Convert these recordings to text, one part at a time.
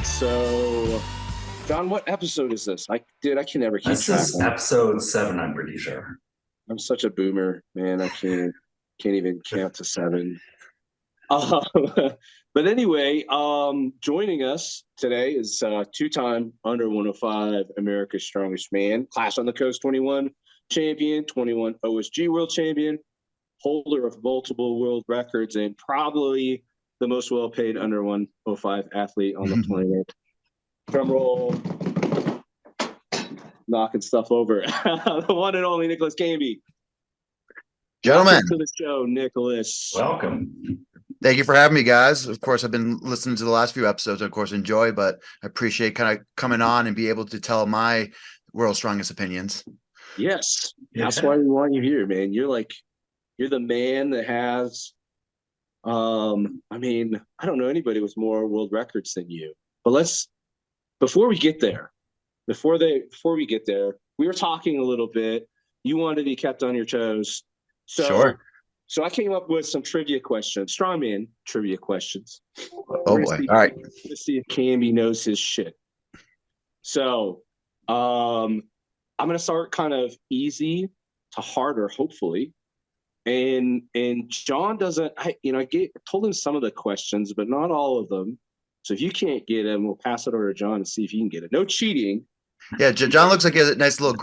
So, John, what episode is this? I can never keep This track. is episode 7, I'm pretty sure. I'm such a boomer, man. I can't even count to seven. Uh, but anyway, joining us today is two-time under 105 America's Strongest Man, Clash on the Coast 21 champion, 21 OSG world champion, holder of multiple world records, and probably the most well-paid under 105 athlete on the planet. Drum roll. Knocking stuff over. The one and only Nicolas Cambi. Gentlemen, welcome to the show, Nicholas. Welcome. Thank you for having me, guys. Of course, I've been listening to the last few episodes, of course, enjoy, but I appreciate kind of coming on and be able to tell my world's strongest opinions. Yes, that's why we want you here, man. You're the man that has, I mean, I don't know anybody with more world records than you. But before we get there, we were talking a little bit. You wanted to be kept on your toes. Sure. So I came up with some trivia questions, strongman trivia questions. Oh boy. All right. Let's see if Cambi knows his shit. So I'm going to start kind of easy to harder, hopefully. And John doesn't, I told him some of the questions, but not all of them. So if you can't get them, we'll pass it over to John and see if he can get it. No cheating. Yeah, John looks like he has a nice little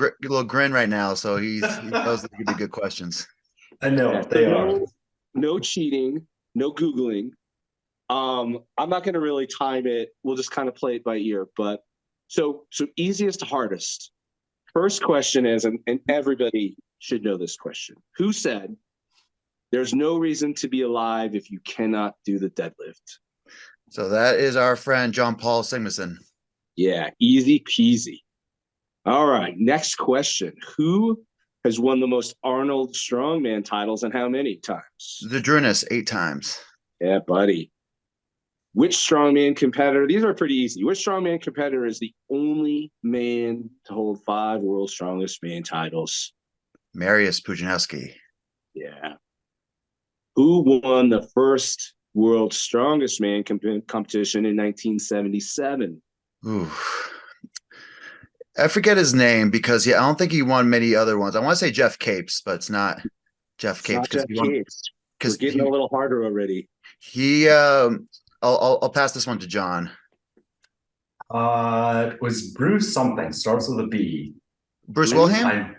grin right now, so he knows that could be good questions. I know they are. No cheating, no Googling. I'm not going to really time it. We'll just kind of play it by ear. But so easiest to hardest. First question is, and everybody should know this question. Who said, "There's no reason to be alive if you cannot do the deadlift"? So that is our friend John Paul Sigmason. Yeah, easy peasy. All right, next question. Who has won the most Arnold Strongman titles and how many times? The Drunas 8 times. Yeah, buddy. Which strongman competitor? These are pretty easy. Which strongman competitor is the only man to hold 5 World's Strongest Man titles? Mariusz Pudzianowski. Yeah. Who won the first World's Strongest Man competition in 1977? Ooh. I forget his name because I don't think he won many other ones. I want to say Jeff Capes, but it's not Jeff Capes. Because getting a little harder already. I'll pass this one to John. It was Bruce something. Starts with a B. Bruce Wilhelm?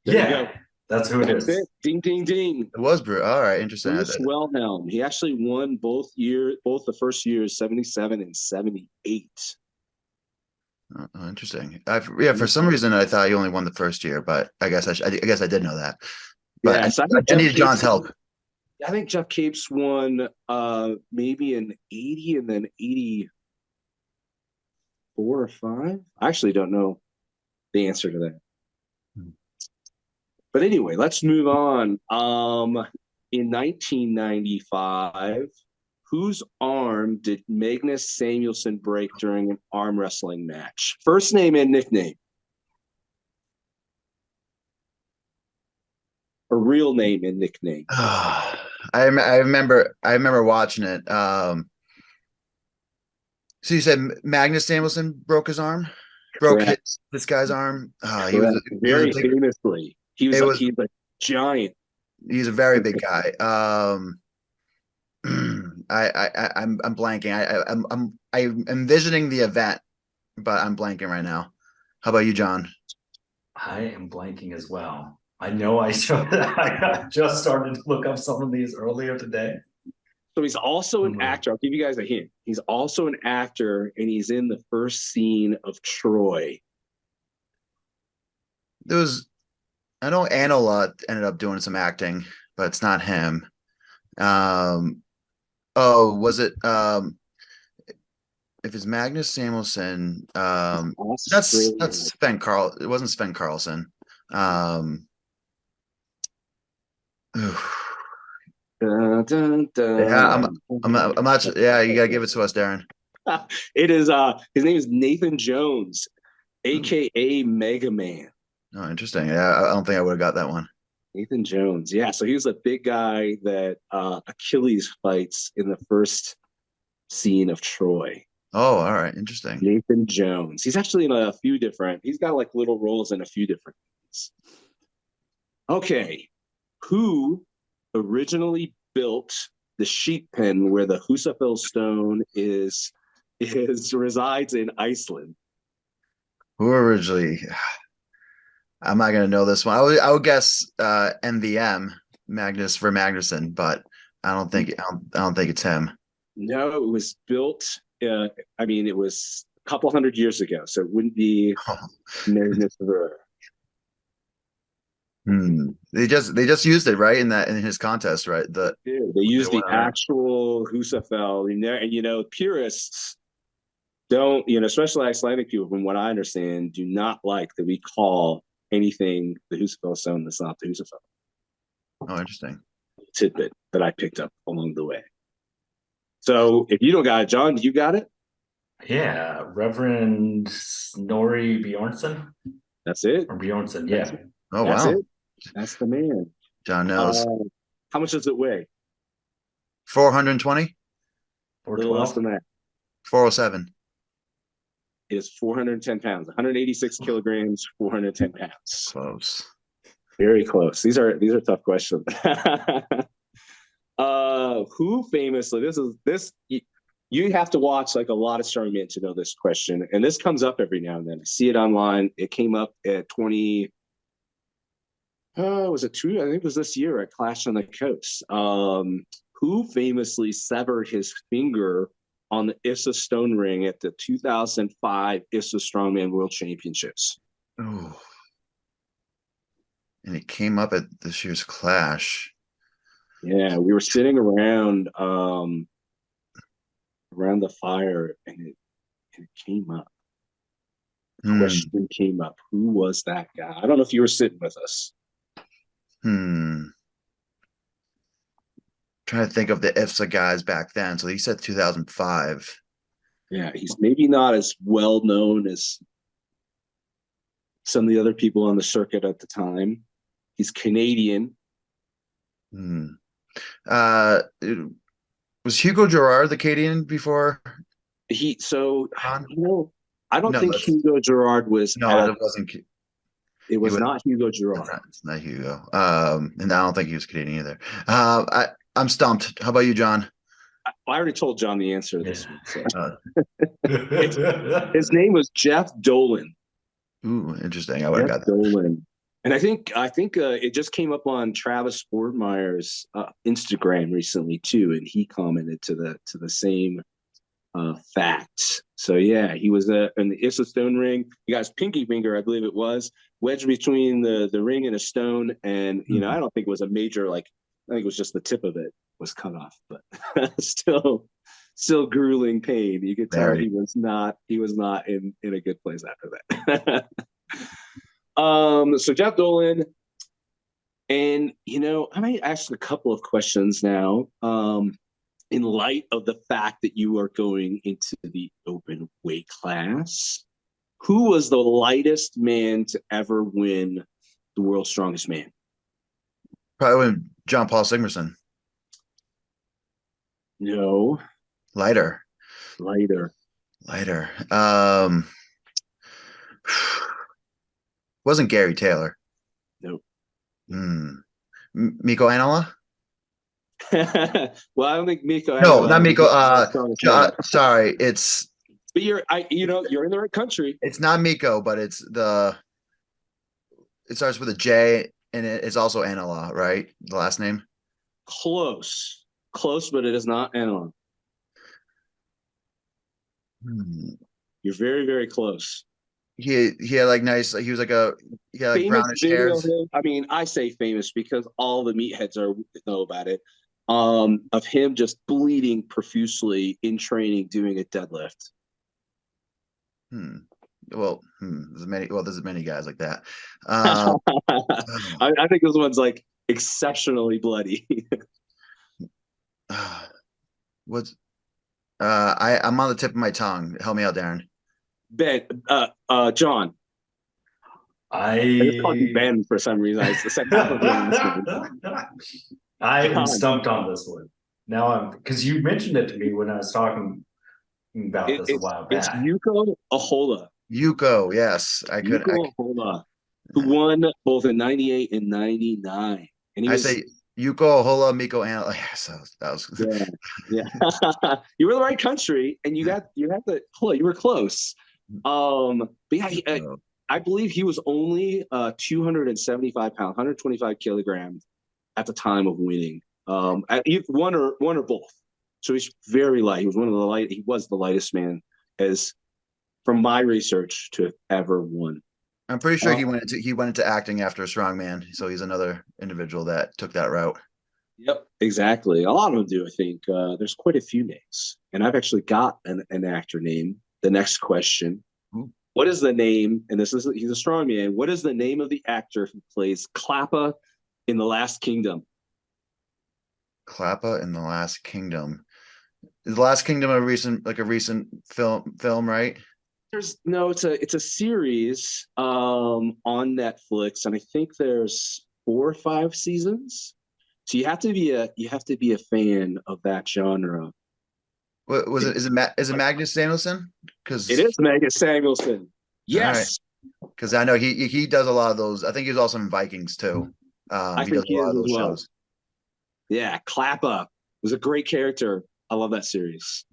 Yeah, that's who it is. It. Ding, ding, ding. It was Bruce. All right, interesting. Bruce Wilhelm. He actually won both the first years, 77 and 78. Oh, interesting. For some reason I thought he only won the first year, but I guess I did know that. But yeah, I needed John's help. I think Jeff Capes won maybe in 80 and then 84 or 5. I actually don't know the answer to that. But anyway, let's move on. In 1995, whose arm did Magnus Samuelsson break during an arm wrestling match? First name and nickname. A real name and nickname. I remember watching it. So you said Magnus Samuelsson broke his arm? This guy's arm? He was famously. He was a giant. He's a very big guy. I'm blanking. I'm envisioning the event, but I'm blanking right now. How about you, John? I am blanking as well. I know I just started to look up some of these earlier today. So he's also an actor. I'll give you guys a hint. He's also an actor, and he's in the first scene of Troy. I know Anola ended up doing some acting, but it's not him. Was it if it's Magnus Samuelsson, that's Sven Carl. It wasn't Sven Carlson. Dun, dun, dun. Yeah, I'm not. Yeah, you gotta give it to us, Darin. It is. His name is Nathan Jones, aka Mega Man. Oh, interesting. Yeah, I don't think I would have got that one. Nathan Jones. Yeah, so he was a big guy that Achilles fights in the first scene of Troy. Oh, all right. Interesting. Nathan Jones. He's actually in a few different. He's got like little roles in a few different things. Okay, who originally built the sheep pen where the Husafell stone is resides in Iceland? Who originally? I'm not gonna know this one. I would guess MVM Magnus for Magnuson, but I don't think it's him. No, it was built. I mean, it was a couple hundred years ago, so it wouldn't be Magnus Ver. They just used it right in his contest, right? They used went the on it. actual Husafell, and purists don't, especially Icelandic people, from what I understand, do not like that we call anything the Husafell stone that's not the Husafell. Oh, interesting. Tidbit that I picked up along the way. So if you don't got it, John, you got it? Yeah, Reverend Snorri Bjornsson That's it. or Bjornsson. Yeah, Oh, That's wow. it. That's the man. John knows. How much does it weigh? 420, A little less 412. than that. 407. It is 410 pounds, 186 kilograms, 410 pounds. Close. Very close. These are tough questions. Who famously, this you have to watch like a lot of strongman to know this question, and this comes up every now and then. I see it online. It came up at 20. Was it two? I think it was this year at Clash on the Coast. Who famously severed his finger on the ISSA stone ring at the 2005 ISSA Strongman World Championships? Oh. And it came up at this year's Clash. Yeah, we were sitting around the fire, and it came up. Question came up. Who was that guy? I don't know if you were sitting with us. Trying to think of the IFSA guys back then. So he said 2005. Yeah, he's maybe not as well known as some of the other people on the circuit at the time. He's Canadian. Was Hugo Girard the Canadian before? I don't No, think Hugo Girard was. No, it wasn't. It was not Hugo Girard. It's not Hugo. And I don't think he was Canadian either. I'm stumped. How about you, John? I already told John the answer to this one. So. Yeah. His name was Jeff Dolan. Ooh, interesting. I would have got that. Dolan. And I think it just came up on Travis Sportmeyer's Instagram recently too, and he commented to the same fact. So yeah, he was in the ISSA stone ring. He got his pinky finger, I believe it was, wedged between the ring and a stone, and I don't think it was a major, like, I think it was just the tip of it was cut off, but still grueling pain. You could tell he was not in a good place after that. So Jeff Dolan, and I might ask a couple of questions now. In light of the fact that you are going into the open weight class, who was the lightest man to ever win the World's Strongest Man? Probably when John Paul Sigmarsson. No. Lighter. Wasn't Gary Taylor. Nope. Miko Anala? Well, I don't think Miko. No, not Miko. Sorry, it's. But you're in the right country. It's not Miko, but it starts with a J, and it's also Anala, right? The last name. Close, but it is not Anala. You're very, very close. He had like nice. He was like he had like brownish hair. I mean, I say famous because all the meatheads know about it. Of him just bleeding profusely in training doing a deadlift. Well, there's many guys like that. I think this one's like exceptionally bloody. I'm on the tip of my tongue. Help me out, Darin. Ben, John. I just called you Ben for some reason. I am stumped on this one. Now because you mentioned it to me when I was talking about this a while It's back. Yuko Ahola. Yuko, yes, Yuko Ahola, who won both in '98 and '99, and he I was say Yuko, Hola, Miko, and yes, that was yeah, yeah. You were the right country, and you had the hold on, you were close. But yeah, Yuko. I believe he was only 275 pounds, 125 kilograms at the time of winning. One or both. So he's very light. He was one of the light. He was the lightest man, as from my research, to have ever won. I'm pretty sure Uh, he went into acting after a strongman, so he's another individual that took that route. Yep, exactly. A lot of them do, I think. There's quite a few names. And I've actually got an actor name. The next question. Ooh. What is the name? And he's a strong man. What is the name of the actor who plays Klappa in The Last Kingdom? Klappa in the Last Kingdom. Is the Last Kingdom a recent film, right? It's a series on Netflix, and I think there's 4 or 5 seasons. So you have to be a fan of that genre. What was it? Is it Magnus Samuelson? It Because is Megan Samuelson. all right, Yes, because I know he does a lot of those. I think he was also in Vikings too. I He does think a he lot is of as those well. shows. Yeah, Klappa was a great character. I love that series.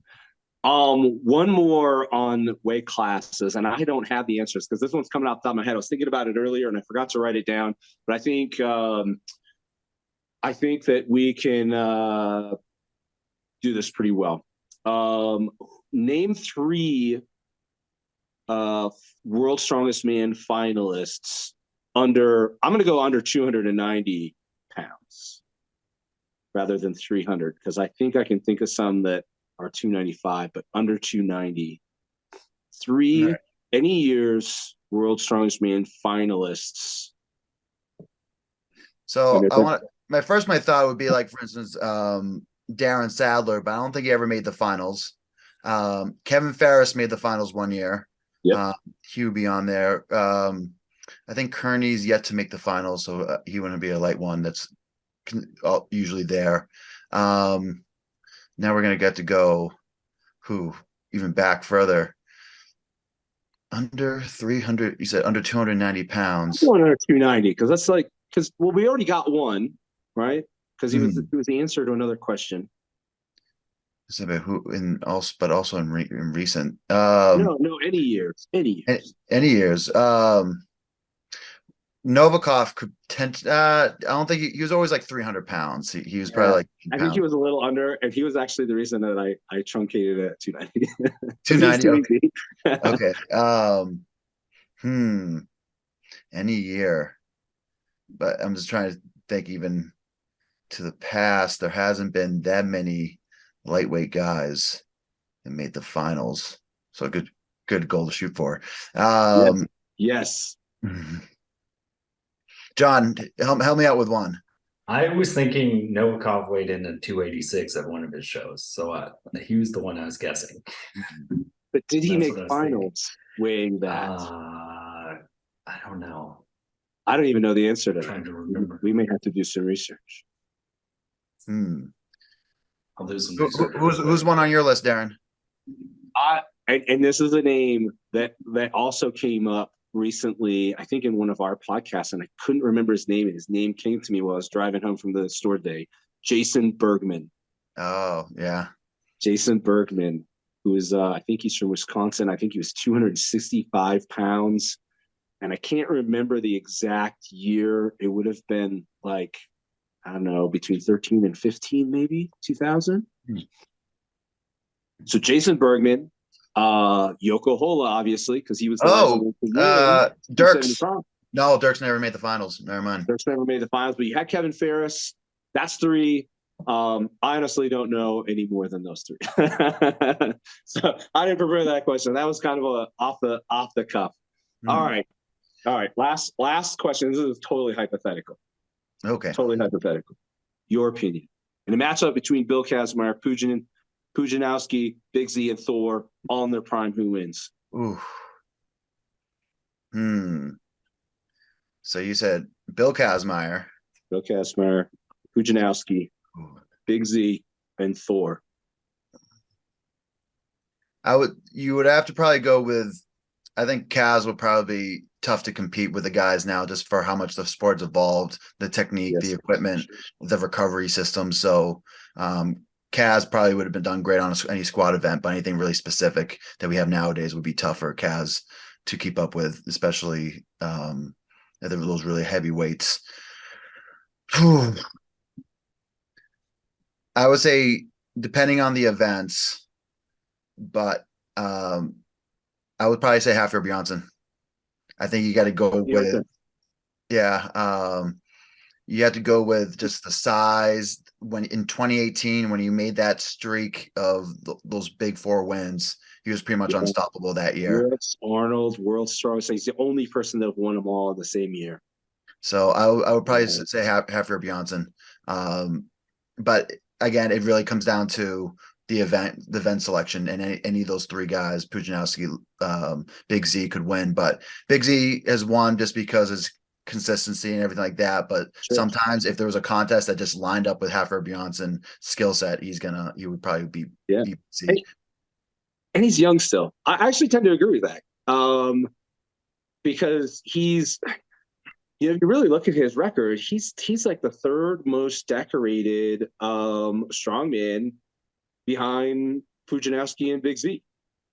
One more on weight classes, and I don't have the answers because this one's coming off the top of my head. I was thinking about it earlier and I forgot to write it down, but I think that we can do this pretty well. Name 3 World Strongest Man finalists under. I'm going to go under 290 pounds rather than 300 because I think I can think of some that are 295, but under 290. Three Right. any year's World Strongest Man finalists. So my thought would be like, for instance, Darren Sadler, but I don't think he ever made the finals. Kevin Ferris made the finals one year. Yep. He would be on there. I think Kearney's yet to make the finals, so he wouldn't be a light one that's usually there. Now we're gonna get to go even back further. Under 300, you said under 290 pounds. Going under 290 because that's we already got one, right? Because Mm. he was the answer to another question. So, but also in recent No, any years. any years. Novikov could tend. I don't think he was always like 300 pounds. He was probably Yeah. like I think he was a little under, and he was actually the reason that I truncated it at 290. 290. Okay. Okay. Any year, but I'm just trying to think. Even to the past, there hasn't been that many lightweight guys that made the finals. So good goal to shoot for. Yes. John, help me out with one. I was thinking Novikov weighed in at 286 at one of his shows, so he was the one I was guessing. But did he That's make finals weighing that? I don't know. I don't even know the answer to I'm trying that. to remember. We may have to do some research. I'll do some research. Who's one on your list, Darren? And this is a name that also came up recently, I think in one of our podcasts, and I couldn't remember his name. And his name came to me while I was driving home from the store today. Jason Bergman. Oh, yeah. Jason Bergman, who is, I think he's from Wisconsin. I think he was 265 pounds. And I can't remember the exact year. It would have been like, I don't know, between 13 and 15, maybe 2000. So Jason Bergman, Yoko Hola, obviously, because he was the last one to win. Dirks. No, Dirks never made the finals. Never mind. Dirks never made the finals, but you had Kevin Ferris. That's 3. I honestly don't know any more than those 3. So I didn't prepare that question. That was kind of a off the cuff. All right. Last question. This is totally hypothetical. Okay. Totally hypothetical. Your opinion. In a matchup between Bill Kazmaier, Pujanowski, Big Z, and Thor, all in their prime, who wins? Ooh. So you said Bill Kazmaier, Pujanowski, Big Z, and Thor. You would have to probably go with, I think Kaz would probably be tough to compete with the guys now just for how much the sport's evolved, the technique, the Yes. equipment, the recovery system. So Kaz probably would have been done great on any squad event, but anything really specific that we have nowadays would be tough for Kaz to keep up with, especially those really heavy weights. I would say depending on the events, but I would probably say Hafthor Bjornsson. I think you got to go with, yeah. You have to go with just the size. When in 2018, when he made that streak of those big four wins, he was pretty much Yeah. unstoppable that year. Yes, Arnold, World Strongest. He's the only person that won them all in the same year. So I would probably say Hafthor Bjornsson. But again, it really comes down to the event selection, and any of those three guys, Pujanowski, Big Z could win. But Big Z has won just because his consistency and everything like that. But Sure. sometimes if there was a contest that just lined up with Hafthor Bjornsson skill set, he would probably be Z. And he's young still. I actually tend to agree with that. Because he's, you really look at his record, he's like the third most decorated strongman behind Pujanowski and Big Z.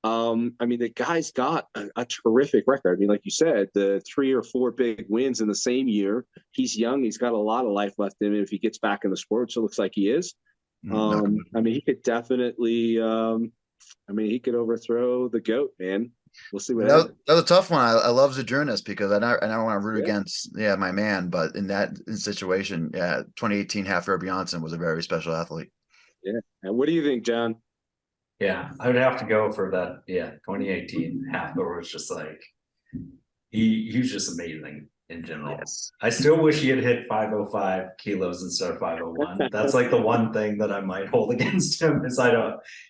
I mean, the guy's got a terrific record. I mean, like you said, the 3 or 4 big wins in the same year. He's young. He's got a lot of life left in him if he gets back in the sport. So it looks like he is. I mean, he could definitely. He could overthrow the GOAT, man. We'll see what happens. That was a tough one. I love Zadrunas because I don't want to root against my man, but in that situation, 2018 Hafthor Bjornsson was a very special athlete. Yeah. And what do you think, John? Yeah, I would have to go for that. Yeah, 2018 Hafthor was just like he was just amazing in general. Yes. I still wish he had hit 505 kilos instead of 501. That's like the one thing that I might hold against him is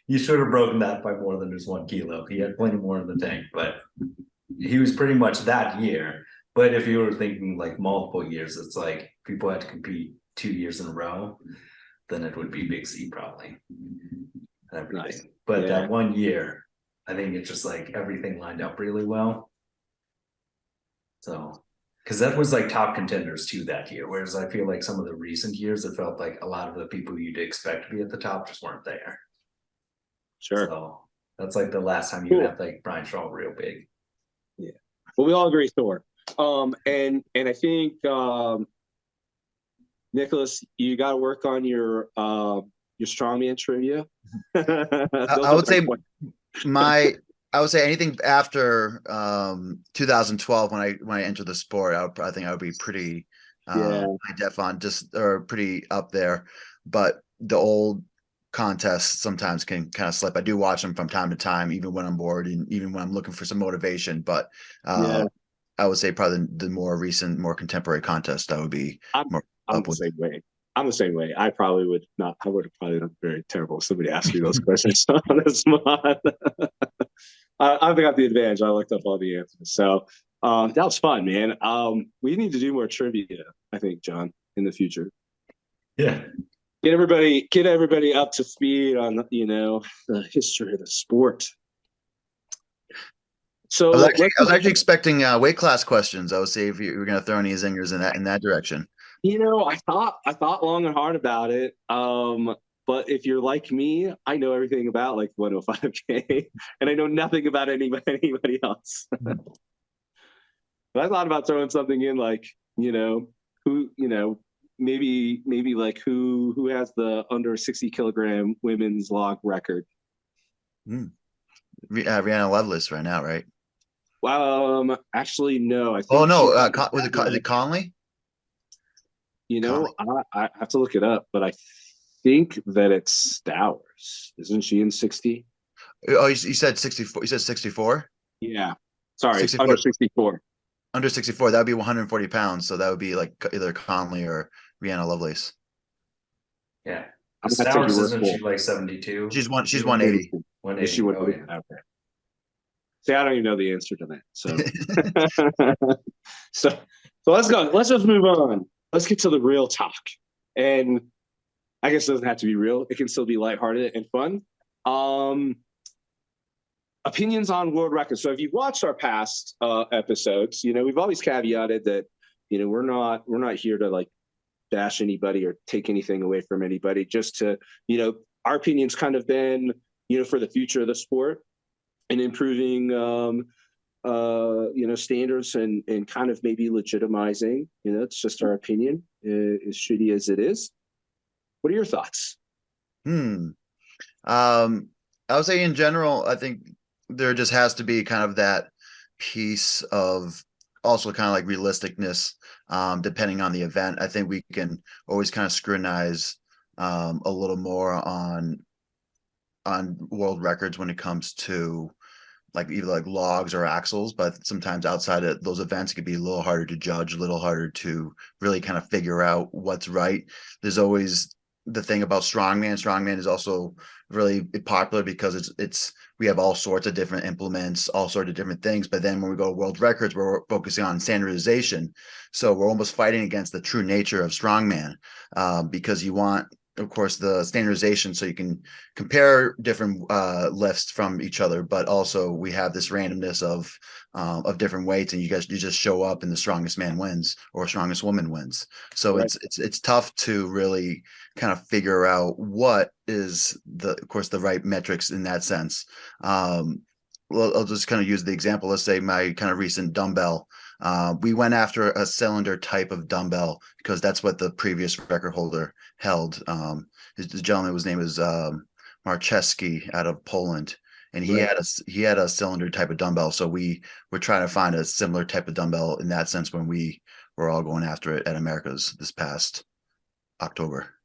he should have broken that by more than just 1 kilo. He had plenty more in the tank, but he was pretty much that year. But if you were thinking like multiple years, it's like people had to compete 2 years in a row, then it would be Big C probably. Nice. But that 1 year, I think it's just like everything lined up really well. So, because that was like top contenders too that year. Whereas I feel like some of the recent years, it felt like a lot of the people you'd expect to be at the top just weren't there. Sure. So that's like the last time you had like Brian Shaw real big. Yeah. Well, we all agree, Thor. And I think Nicholas, you got to work on your strongman trivia. I would say anything after 2012 when I entered the sport, I think I would be pretty high def on or pretty up there. But the old contests sometimes can kind of slip. I do watch them from time to time, even when I'm bored and even when I'm looking for some motivation. But I would say probably the more recent, more contemporary contest I would be more up with. Same way. I'm the same way. I probably would not. I would have probably done very terrible if somebody asked me those questions on this mod. I think I have the advantage. I looked up all the answers. So that was fun, man. We need to do more trivia, I think, John, in the future. Yeah. Get everybody up to speed on, the history of the sport. So I was actually expecting weight class questions. I would say if you were going to throw any zingers in that direction. I thought long and hard about it. But if you're like me, I know everything about like 105K, and I know nothing about anybody else. But I thought about throwing something in like, who, maybe like who has the under 60 kilogram women's log record. Rihanna Lovelace right now, right? Actually, no. I think. Oh no, was it Conley? I have to look it up, but I think that it's Stowers. Isn't she in 60? Oh, you said 64. You said 64? Yeah. Sorry, 64. under 64. Under 64, that would be 140 pounds. So that would be like either Conley or Rihanna Lovelace. Yeah. Stowers, isn't she like 72? She's 180. 180. She would. Okay. See, I don't even know the answer to that. So let's go. Let's just move on. Let's get to the real talk. And I guess it doesn't have to be real. It can still be lighthearted and fun. opinions on world records. So if you've watched our past episodes, you know, we've always caveated that, you know, we're not here to like bash anybody or take anything away from anybody, just to, you know, our opinions kind of been, you know, for the future of the sport and improving you know, standards and kind of maybe legitimizing, you know, it's just our opinion, as shitty as it is. What are your thoughts? Hmm. I would say in general, I think there just has to be kind of that piece of also kind of like realisticness, depending on the event. I think we can always kind of scrutinize a little more on world records when it comes to like either like logs or axles, but sometimes outside of those events, it could be a little harder to judge, a little harder to really kind of figure out what's right. There's always the thing about strongman. Strongman is also really popular because it's we have all sorts of different implements, all sorts of different things. But then when we go to world records, we're focusing on standardization. So we're almost fighting against the true nature of strongman, because you want, of course, the standardization so you can compare different lifts from each other, but also we have this randomness of different weights, and you just show up and the strongest man wins or strongest woman wins. So Right. it's tough to really kind of figure out what is of course the right metrics in that sense. Well, I'll just kind of use the example. Let's say my kind of recent dumbbell. We went after a cylinder type of dumbbell because that's what the previous record holder held. The gentleman, his name is Marcheski out of Poland, and Right. he had a cylinder type of dumbbell. So we were trying to find a similar type of dumbbell in that sense when we were all going after it at America's this past October.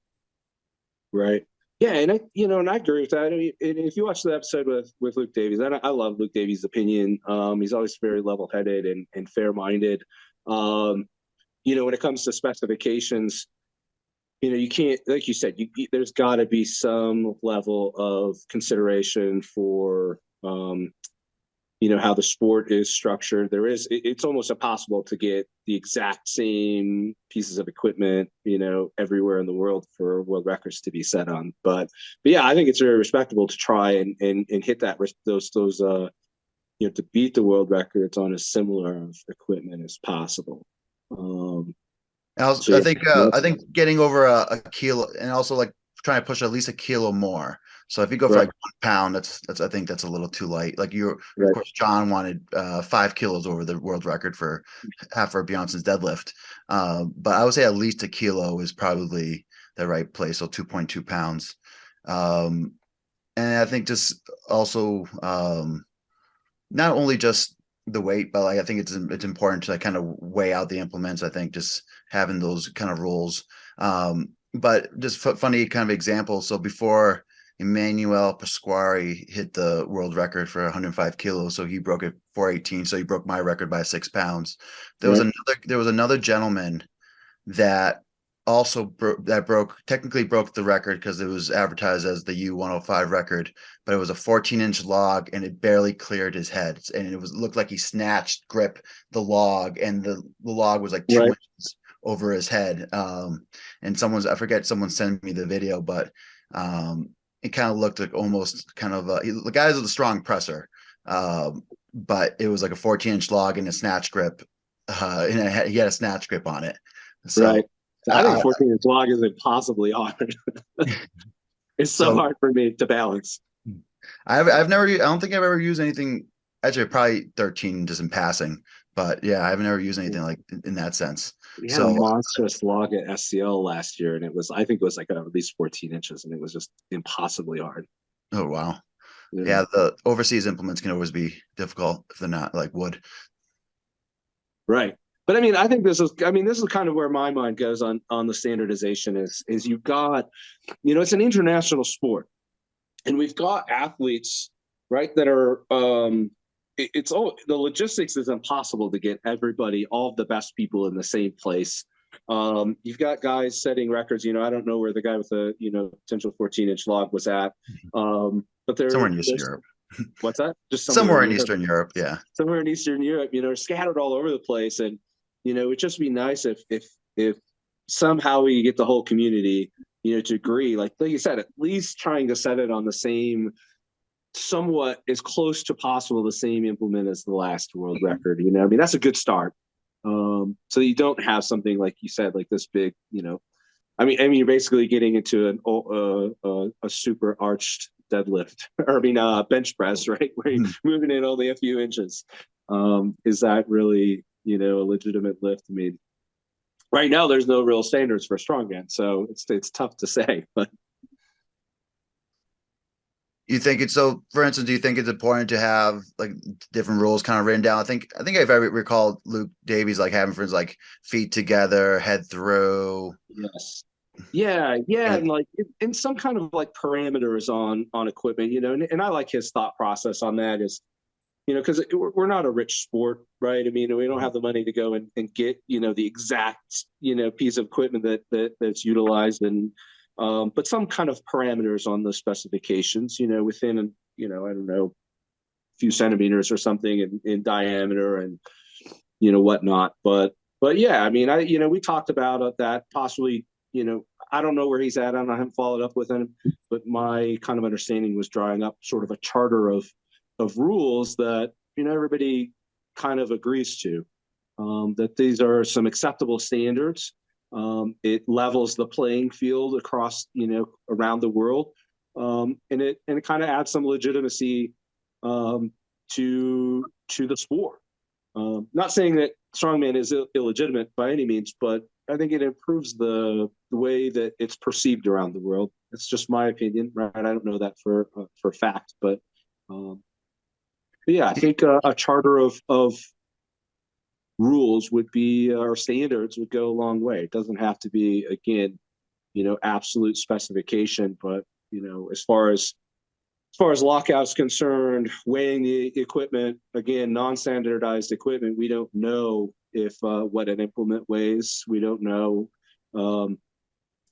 Right. Yeah, and I, you know, and I agree with that. I mean, and if you watch the episode with Luke Davies, I love Luke Davies' opinion. He's always very level-headed and fair-minded. You know, when it comes to specifications, you know, you can't, like you said, there's got to be some level of consideration for, you know, how the sport is structured. It's almost impossible to get the exact same pieces of equipment, you know, everywhere in the world for world records to be set on. But yeah, I think it's very respectable to try and hit those you know, to beat the world records on as similar of equipment as possible. So I yeah, think that's I think getting over a kilo and also like trying to push at least a kilo more. So if you go for right, like 1 pound, that's I think that's a little too light. Like of right, course, John wanted 5 kilos over the world record for half for Beyonce's deadlift. But I would say at least a kilo is probably the right place. So 2.2 pounds. Um, and I think just also not only just the weight, but like I think it's important to like kind of weigh out the implements. I think just having those kind of rules. But just funny kind of example. So before Emmanuel Pasquari hit the world record for 105 kilos, so he broke it 418. So he broke my record by 6 pounds. right, There was another gentleman that also technically broke the record because it was advertised as the U105 record, but it was a 14-inch log and it barely cleared his head, and it looked like he snatched grip the log, and the log was like two right, inches over his head. And I forget, someone sent me the video, but it kind of looked like almost kind of the guy's a strong presser, but it was like a 14-inch log and a snatch grip, and he had a snatch grip on it. So right. So I think I, 14 inch log is impossibly hard. It's so so hard for me to balance. I've never, I don't think I've ever used anything. Actually, probably 13 just in passing, but yeah, I've never used anything like in that sense. We had a So monstrous log at SCL last year, and I think it was like at least 14 inches, and it was just impossibly hard. oh wow, Yeah. yeah, the overseas implements can always be difficult if they're not like wood. Right. But I mean, this is kind of where my mind goes on the standardization is you've got, you know, it's an international sport, and we've got athletes, right, that are, it's all, the logistics is impossible to get everybody, all of the best people in the same place. You've got guys setting records, you know, I don't know where the guy with the, you know, potential 14-inch log was at. But Somewhere in Eastern there's, Europe. what's that? Just somewhere Somewhere in in Europe. Eastern Europe, yeah. Somewhere in Eastern Europe, you know, scattered all over the place. And, you know, it'd just be nice if somehow we get the whole community, you know, to agree, like you said, at least trying to set it on the same somewhat as close to possible the same implement as the last world record. You know, I mean, that's a good start. So you don't have something like you said, like this big, you know, I mean, you're basically getting into a super arched deadlift, or I mean, bench press, right? Where you're moving in only a few inches. Is that really, you know, a legitimate lift? I mean, right now there's no real standards for strongman, so it's tough to say. But You think it's so? For instance, do you think it's important to have like different rules kind of written down? I think if I recall, Luke Davies like having friends like feet together, head through, yes, yeah, and and like and some kind of like parameters on equipment, you know, and I like his thought process on that is, you know, because we're not a rich sport, right? I mean, we don't have the money to go and get, you know, the exact, you know, piece of equipment that's utilized, and but some kind of parameters on the specifications, you know, within, you know, I don't know, a few centimeters or something in diameter, and you know whatnot. But yeah, I mean, you know, we talked about that possibly, you know, I don't know where he's at. I haven't followed up with him, but my kind of understanding was drawing up sort of a charter of rules that, you know, everybody kind of agrees to. That these are some acceptable standards. It levels the playing field across, you know, around the world, and it kind of adds some legitimacy um, to the sport. Not saying that strongman is illegitimate by any means, but I think it improves the way that it's perceived around the world. It's just my opinion, right? I don't know that for fact, um, but yeah, I think a charter of rules would be, or standards would go a long way. It doesn't have to be, again, you know, absolute specification, but you know, as far as lockout's concerned, weighing the equipment, again, non-standardized equipment, we don't know if what an implement weighs. We don't know, um,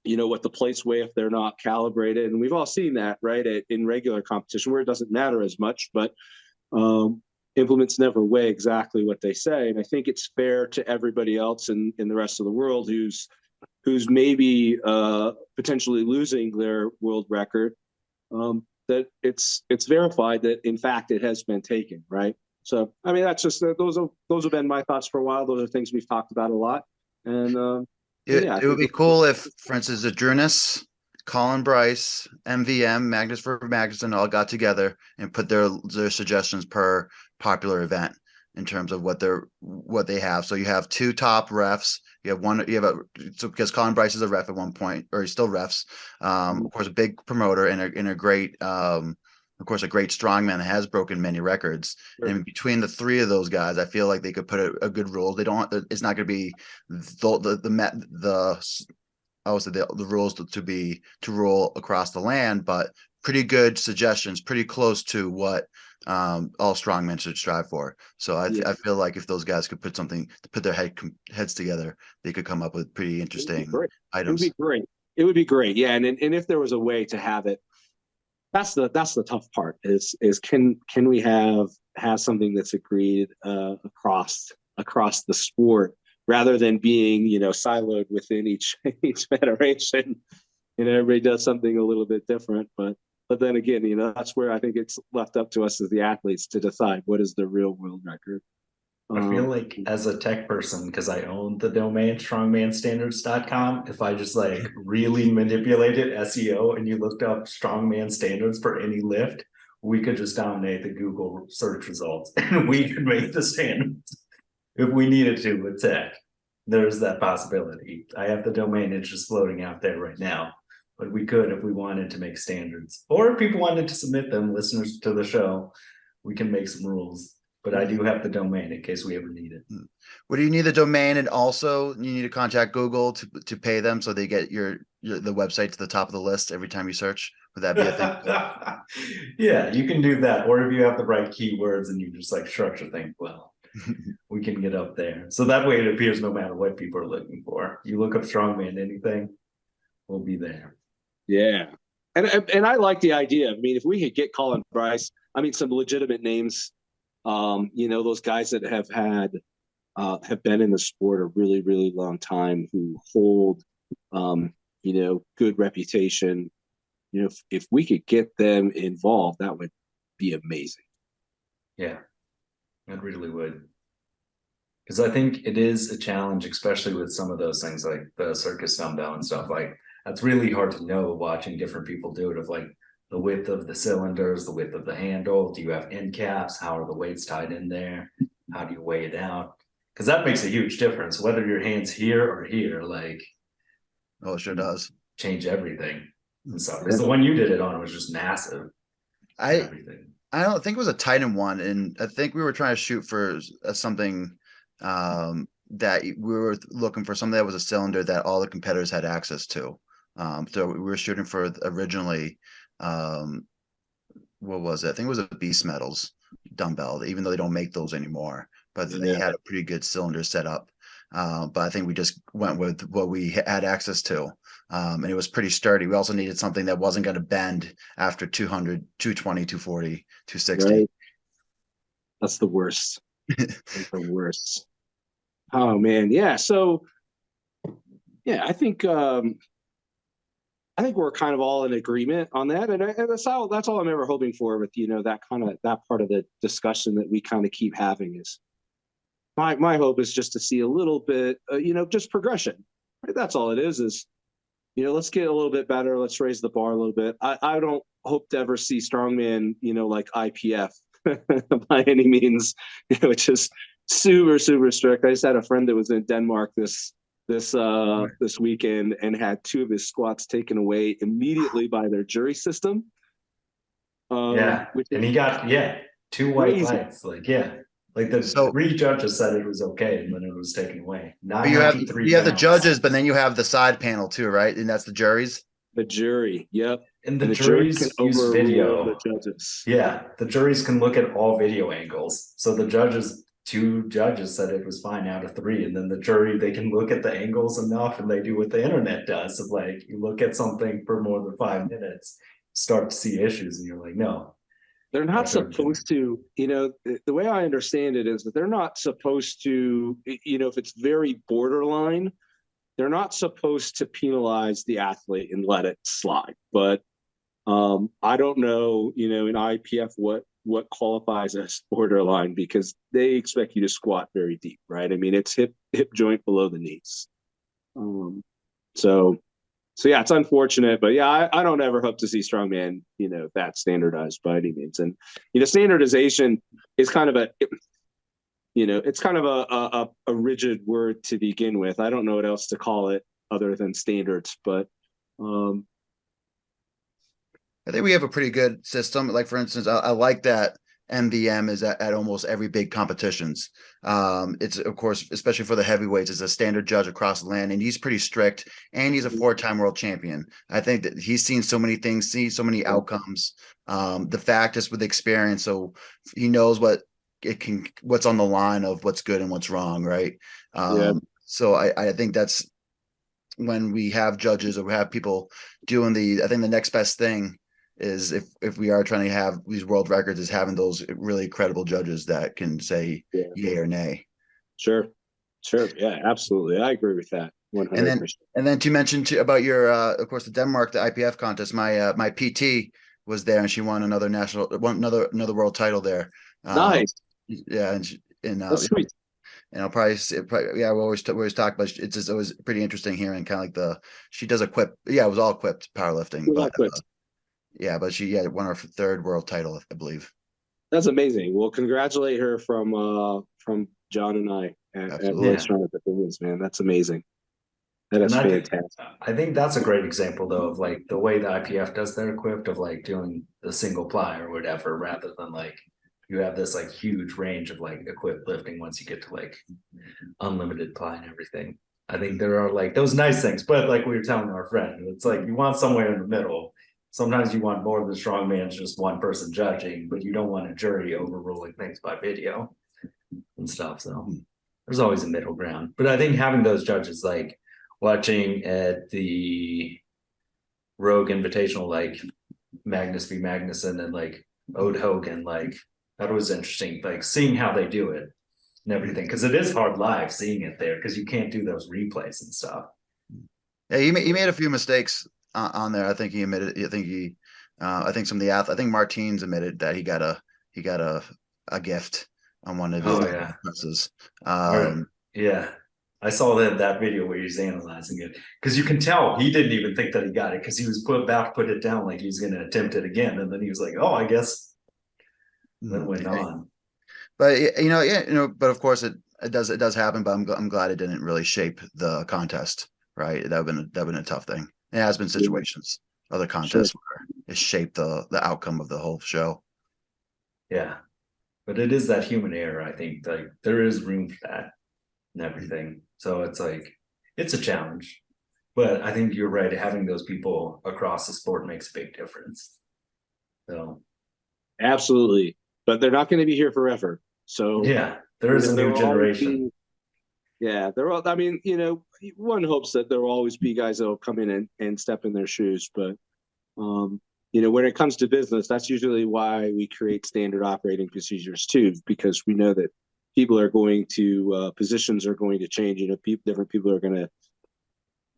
you know, what the plates weigh if they're not calibrated. And we've all seen that, right, in regular competition where it doesn't matter as much, but um, implements never weigh exactly what they say. And I think it's fair to everybody else in the rest of the world who's maybe potentially losing their world record, that it's verified that in fact it has been taken, right? So I mean, that's just those have been my thoughts for a while. Those are things we've talked about a lot, and yeah, I it would think be cool if, for instance, Adrunas, Colin Bryce, MVM, Magnus for Magnuson all got together and put their suggestions per popular event in terms of what they have. So you have two top refs. So because Colin Bryce is a ref at one point, or he's still refs. Of course, a big promoter and a great of course, a great strongman that has broken many records. And between the three of those guys, I feel like they could put a good rule. They don't. It's not going to be the I would say the rules to roll across the land, but pretty good suggestions, pretty close to what all strongmen should strive for. So yeah, I feel like if those guys could put their heads together, they could come up with pretty it would be interesting great. It would items. be great. It would be great. Yeah, and if there was a way to have it, that's the tough part. Is can we have something that's agreed across the sport rather than being, you know, siloed within each federation. You know, everybody does something a little bit different, but then again, you know, that's where I think it's left up to us as the athletes to decide what is the real world record. I feel Um, like as a tech person, because I own the domain strongmanstandards.com, if I just like really manipulated SEO and you looked up strongman standards for any lift, we could just dominate the Google search results and we could make the standards if we needed to with tech. There's that possibility. I have the domain, it's just floating out there right now. But we could if we wanted to make standards. Or if people wanted to submit them, listeners to the show, we can make some rules. But I do have the domain in case we ever need it. What do you need the domain, and also you need to contact Google to pay them so they get the website to the top of the list every time you search? Would that be a thing? Yeah, you can do that. Or if you have the right keywords and you just like structure things well, we can get up there. So that way it appears no matter what people are looking for. You look up strongman anything, we'll be there. yeah, and I like the idea. I mean, if we could get Colin Bryce, I mean, some legitimate names. You know, those guys that have been in the sport a really, really long time, who hold, you know, good reputation. You know, if we could get them involved, that would be amazing. Yeah, it really would. Because I think it is a challenge, especially with some of those things like the circus dumbbell and stuff. Like that's really hard to know watching different people do it. Of like the width of the cylinders, the width of the handle. Do you have end caps? How are the weights tied in there? How do you weigh it out? Because that makes a huge difference. Whether your hand's here or here, like, Oh, it sure does. change everything and stuff. Yeah. Because the one you did it on was just massive. I Everything. I don't think it was a Titan one, and I think we were trying to shoot for something that we were looking for something that was a cylinder that all the competitors had access to. So we were shooting for originally, what was it? I think it was a Beast Metals dumbbell, even though they don't make those anymore, but they had a pretty good cylinder set up. But I think we just went with what we had access to. And it was pretty sturdy. We also needed something that wasn't going to bend after 200, 220, 240, 260. Right. That's the worst. That's the worst. Oh man, yeah. So yeah, I think we're kind of all in agreement on that, and that's all I'm ever hoping for with that part of the discussion that we kind of keep having is my hope is just to see a little bit, just progression. Right? That's all it is let's get a little bit better. Let's raise the bar a little bit. I don't hope to ever see strongman, like IPF by any means, which is super, super strict. I just had a friend that was in Denmark this weekend and had 2 of his squats taken away immediately by their jury system. And he got 2 white lights. Like like the 3 judges said it was okay, and then it was taken away. You have the judges, but then you have the side panel too, right? And that's the juries. The jury, yep. And the juries can use video. The judges. Yeah, the juries can look at all video angles. So the 2 judges said it was fine out of 3, and then the jury, they can look at the angles enough, and they do what the internet does of like, you look at something for more than 5 minutes, start to see issues, and you're like, no. They're not supposed to, the way I understand it is that they're not supposed to, if it's very borderline, they're not supposed to penalize the athlete and let it slide. But I don't know, in IPF what qualifies as borderline, because they expect you to squat very deep, right? I mean, it's hip joint below the knees. So yeah, it's unfortunate, but yeah, I don't ever hope to see strongman, that standardized by any means. And standardization is kind of it's kind of a rigid word to begin with. I don't know what else to call it other than standards, but I think we have a pretty good system. Like, for instance, I like that MVM is at almost every big competitions. It's, of course, especially for the heavyweights, is a standard judge across the land, and he's pretty strict, and he's a 4-time world champion. I think that he's seen so many things, seen so many outcomes. The fact is with experience, so he knows what's on the line of what's good and what's wrong, right? So I think that's when we have judges or we have people doing I think the next best thing is if we are trying to have these world records, is having those really credible judges that can say yay or nay. Sure. Yeah, absolutely. I agree with that. 100%. And then to mention about your, of course, the Denmark, the IPF contest, my PT was there, and she won another another world title there. Nice. Yeah. And that's sweet. And I'll probably we always talk about, it's just always pretty interesting hearing kind of like she does equip. Yeah, it was all equipped powerlifting, but she won her 3rd world title, I believe. That's amazing. Well, congratulate her from John and I at World Strong Performance, man. That's amazing. That is fantastic. I think that's a great example, though, of like the way the IPF does their equipped, of like doing the single ply or whatever, rather than like you have this like huge range of like equipped lifting once you get to like unlimited ply and everything. I think there are like those nice things, but like we were telling our friend, it's like you want somewhere in the middle. Sometimes you want more of the strongman's just one person judging, but you don't want a jury overruling things by video and stuff. So there's always a middle ground. But I think having those judges, like watching at the Rogue Invitational, like Magnus v. Magnuson and like Ode Hogan, like that was interesting, like seeing how they do it and everything, because it is hard live seeing it there because you can't do those replays and stuff. Yeah, he made a few mistakes on there. I think he admitted. I think he I think some of the I think Martins admitted that he got a gift on one of his Oh yeah. presses. Or yeah. I saw that video where he's analyzing it because you can tell he didn't even think that he got it because he was about to put it down like he was going to attempt it again, and then he was like, "Oh, I guess." Then went on. But yeah, but of course it does happen. But I'm glad it didn't really shape the contest, right? That would been a tough thing. It has been Yeah, situations, other sure. contests where it shaped the outcome of the whole show. Yeah, but it is that human error. I think like there is room for that and everything. So it's like it's a challenge, but I think you're right. Having those people across the sport makes a big difference. So Absolutely. But they're not going to be here forever. So, yeah, there is a there new will always generation. be, yeah, there will, I mean, one hopes that there will always be guys that will come in and step in their shoes. But, um, when it comes to business, that's usually why we create standard operating procedures too, because we know that people are going to, positions are going to change. Different people are going to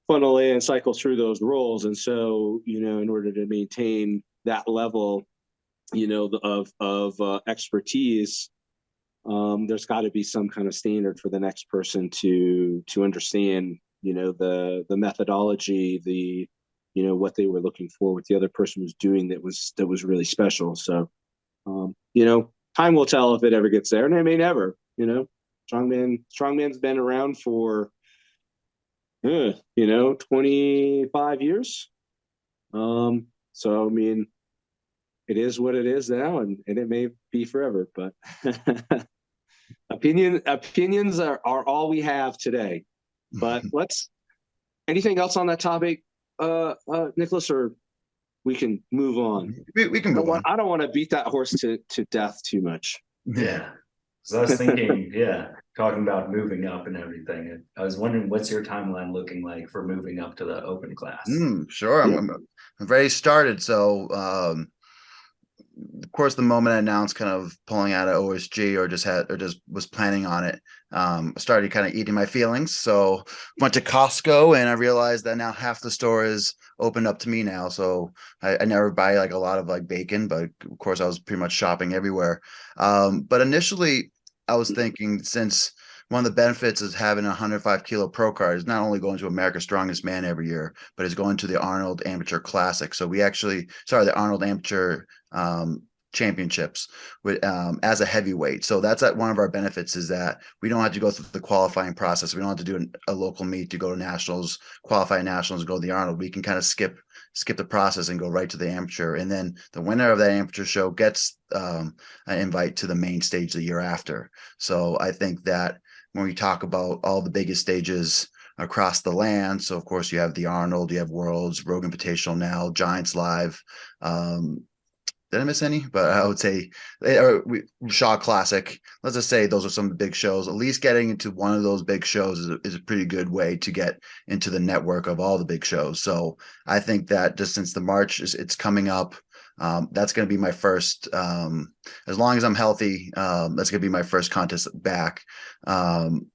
funnel in and cycle through those roles. And so, in order to maintain that level, of expertise, there's got to be some kind of standard for the next person to understand, the methodology, what they were looking for, what the other person was doing that was really special. So, time will tell if it ever gets there, and it may never. Strongman's been around for 25 years. So I mean, it is what it is now, and it may be forever, but opinions are all we have today. But anything else on that topic, Nicholas, or we can move on. We can move on. I don't want to beat that horse to death too much. Yeah. So I was thinking, yeah, talking about moving up and everything. I was wondering what's your timeline looking like for moving up to the open class? Sure. Yeah. I'm very started. So of course, the moment I announced kind of pulling out of OSG or just was planning on it, I started kind of eating my feelings. So went to Costco and I realized that now half the store is opened up to me now. So I never buy like a lot of like bacon, but of course I was pretty much shopping everywhere. But initially I was thinking, since one of the benefits is having a 105 kilo pro card is not only going to America's Strongest Man every year, but it's going to the Arnold Amateur Classic. So the Arnold Amateur championships with as a heavyweight. So that's one of our benefits, is that we don't have to go through the qualifying process. We don't have to do a local meet to go to nationals, qualify nationals, go to the Arnold. We can kind of skip the process and go right to the amateur. And then the winner of that amateur show gets an invite to the main stage the year after. So I think that when we talk about all the biggest stages across the land, so of course you have the Arnold, you have Worlds, Rogue Invitational now, Giants Live. Did I miss any? But I would say Shaw Classic. Let's just say those are some of the big shows. At least getting into one of those big shows is a pretty good way to get into the network of all the big shows. So I think that just since the March it's coming up, that's going to be my first. As long as I'm healthy, that's going to be my first contest back. And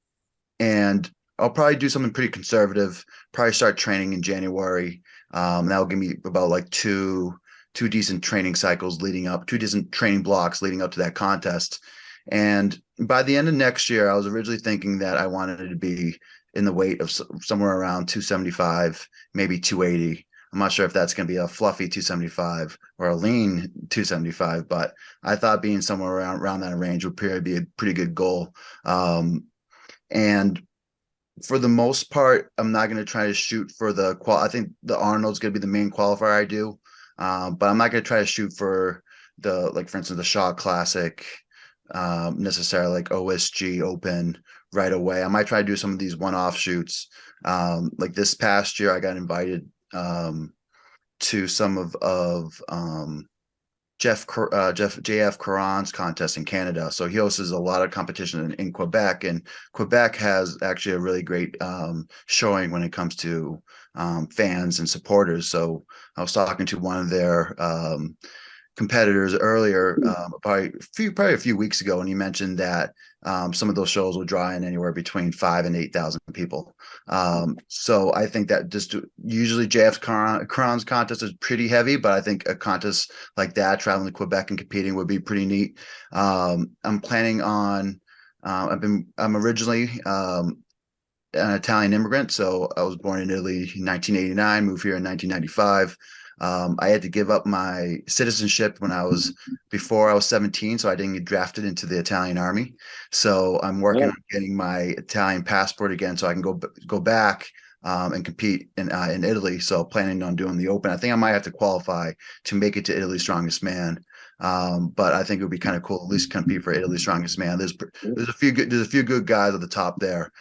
I'll probably do something pretty conservative. Probably start training in January. That'll give me about like two decent training cycles leading up, two decent training blocks leading up to that contest. And by the end of next year, I was originally thinking that I wanted it to be in the weight of somewhere around 275, maybe 280. I'm not sure if that's going to be a fluffy 275 or a lean 275, but I thought being somewhere around that range would be a pretty good goal. And for the most part, I'm not going to try to shoot for the I think the Arnold's going to be the main qualifier I do. But I'm not going to try to shoot for for instance, the Shaw Classic, necessarily like OSG Open right away. I might try to do some of these one-off shoots. Like this past year, I got invited to some of JF Caron's contest in Canada. So he hosts a lot of competition in Quebec, and Quebec has actually a really great showing when it comes to fans and supporters. So I was talking to one of their competitors earlier, probably a few weeks ago, and he mentioned that some of those shows will draw in anywhere between 5,000 and 8,000 people. So I think that just usually JF's Cron's contest is pretty heavy, but I think a contest like that, traveling to Quebec and competing, would be pretty neat. I'm planning on. I'm originally an Italian immigrant, so I was born in Italy in 1989, moved here in 1995. I had to give up my citizenship before I was 17, so I didn't get drafted into the Italian army. So I'm working Yeah. on getting my Italian passport again, so I can go back and compete in Italy. So planning on doing the Open. I think I might have to qualify to make it to Italy's Strongest Man. But I think it would be kind of cool at least compete for Italy's Strongest Man. There's a few good guys at the top there.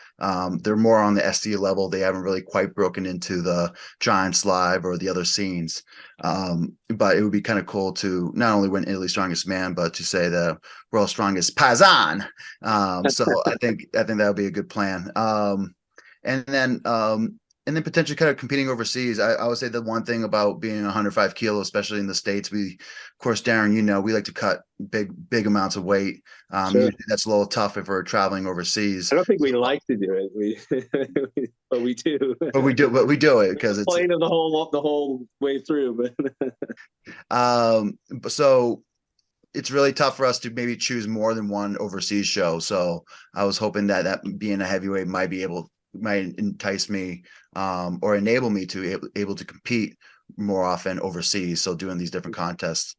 They're more on the SD level. They haven't really quite broken into the Giants Live or the other scenes. But it would be kind of cool to not only win Italy's Strongest Man, but to say the world's strongest Paisan. So I think that would be a good plan. And then potentially kind of competing overseas. I would say the one thing about being 105 kilos, especially in the States, of course, Darin, we like to cut big amounts of weight. Sure. Usually that's a little tough if we're traveling overseas. I don't think we like to do it. But we do. But we do it because it's playing the whole way through. so it's really tough for us to maybe choose more than one overseas show. So I was hoping that being a heavyweight might entice me or enable me to able to compete more often overseas. So doing these different contests.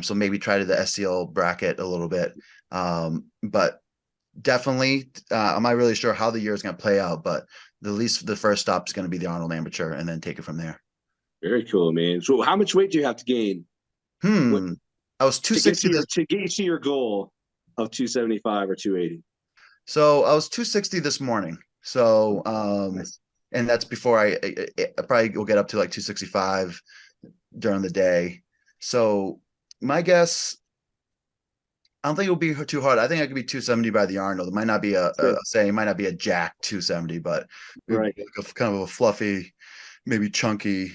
So maybe try to the SCL bracket a little bit. But definitely, I'm not really sure how the year is going to play out, but at least the first stop is going to be the Arnold Amateur and then take it from there. Very cool, man. So how much weight do you have to gain? I was 260 to get to your goal of 275 or 280. So I was 260 this morning. So Nice. and that's before I probably will get up to like 265 during the day. So my guess, I don't think it will be too hard. I think I could be 270 by the Arnold. It might not be it might not be a jack 270, but it would be like kind of a fluffy, maybe chunky,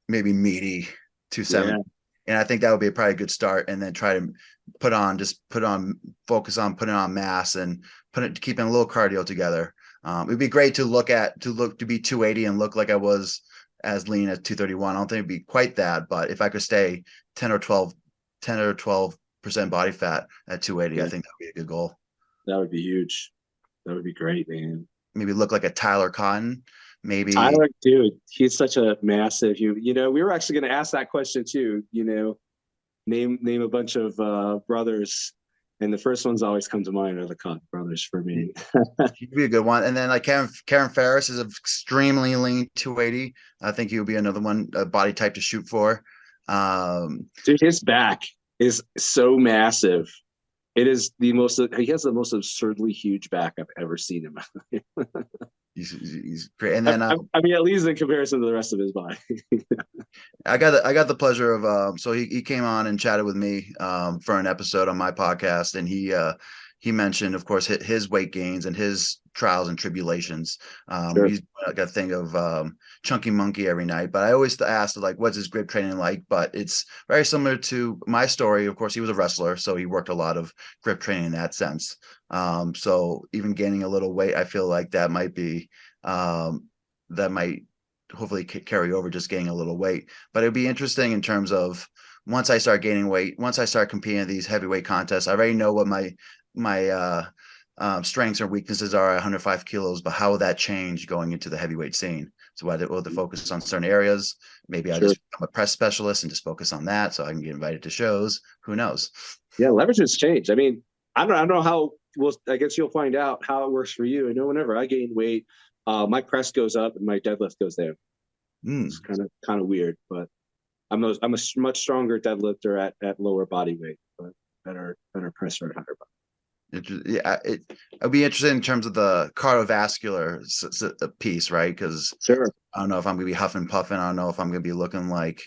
maybe meaty 270. Yeah. And I think that would be probably a good start. And then try to focus on putting on mass and keeping a little cardio together. It'd be great to be 280 and look like I was as lean as 231. I don't think it'd be quite that, but if I could stay 10 or 12% body fat at 280, I think that would be a good goal. That would be huge. That would be great, man. Maybe look like a Tyler Cotton. Maybe Tyler, dude, he's such a massive. We were actually going to ask that question too. Name a bunch of brothers, and the first ones always come to mind are the Cotton brothers for me. He'd be a good one. And then like Karen Ferris is extremely lean 280. I think he would be another one, a body type to shoot for. Dude, his back is so massive. He has the most absurdly huge back I've ever seen in my life. He's great. And then I mean, at least in comparison to the rest of his body. I got the pleasure of so he came on and chatted with me for an episode on my podcast, and he mentioned, of course, his weight gains and his trials and tribulations. Sure. He's like a thing of chunky monkey every night, but I always asked like, what's his grip training like? But it's very similar to my story. Of course, he was a wrestler, so he worked a lot of grip training in that sense. So even gaining a little weight, I feel like that might hopefully carry over, just gaining a little weight. But it'd be interesting in terms of once I start gaining weight, once I start competing in these heavyweight contests, I already know what my strengths or weaknesses are at 105 kilos, but how will that change going into the heavyweight scene? So whether we'll have to focus on certain areas, maybe I just become a press specialist and just focus on that so I can get invited to shows. Who knows? Yeah, leverage has changed. I mean, I don't know how. Well, I guess you'll find out how it works for you. I know whenever I gain weight, my press goes up and my deadlift goes down. It's kind of weird, but I'm a much stronger deadlifter at lower body weight, but better presser at higher body. Yeah, it'll be interesting in terms of the cardiovascular piece, right? Because sure, I don't know if I'm gonna be huffing and puffing. I don't know if I'm gonna be looking like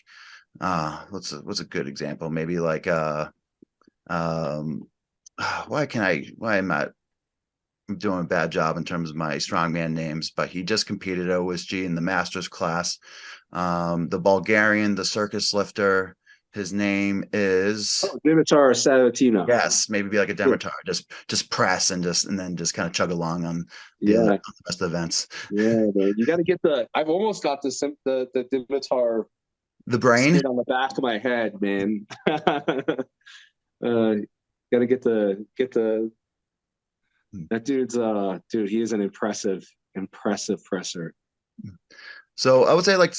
what's a good example? Maybe like why am I doing a bad job in terms of my strongman names? But he just competed at OSG in the masters class. The Bulgarian, the circus lifter, His name is, Oh, Dimitar Sabatino. yes, maybe be like a Yeah, Demeter. Just press and then just kind of chug along on the yeah, rest of the events. yeah, man. You got to get the. I've almost got the Dimitar The brain. sit on the back of my head, man. Got to get the that dude's dude. He is an impressive presser. So I would say like